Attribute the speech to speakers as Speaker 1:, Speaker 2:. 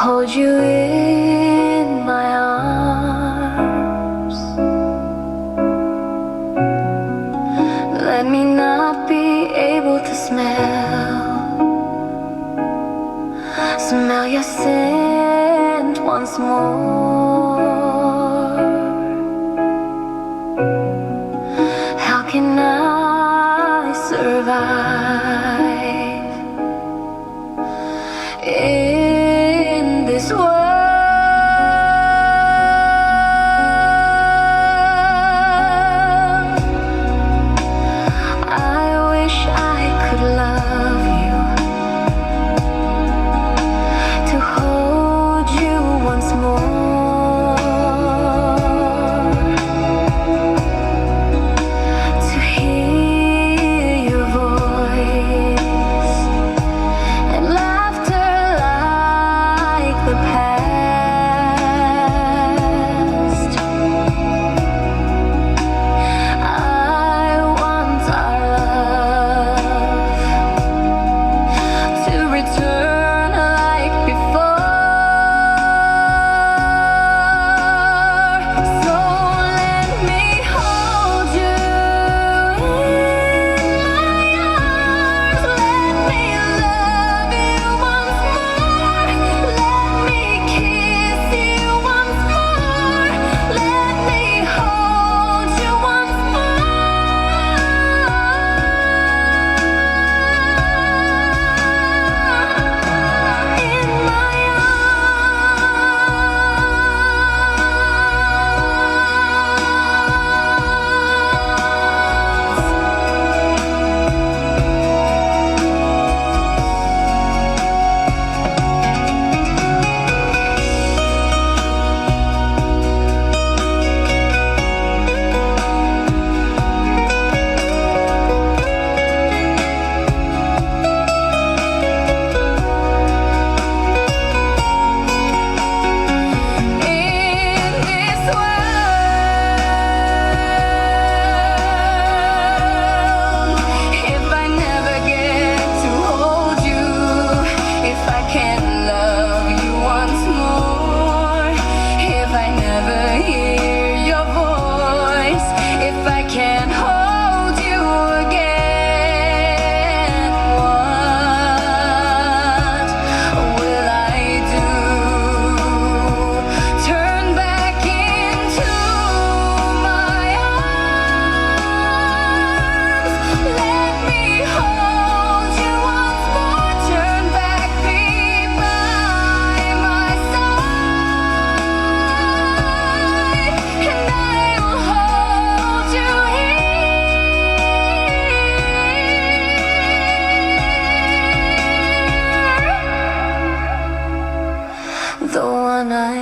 Speaker 1: hold you in my arms. Let me not be able to smell your scent once more. How can I survive in this world? I wish I could love you, to hold you once more, to hear your voice and laughter like the past. I want our love to return like before. So let me hold you in my arms. Let me love you once more. Let me kiss you once more. Let me hold you once more in my the one I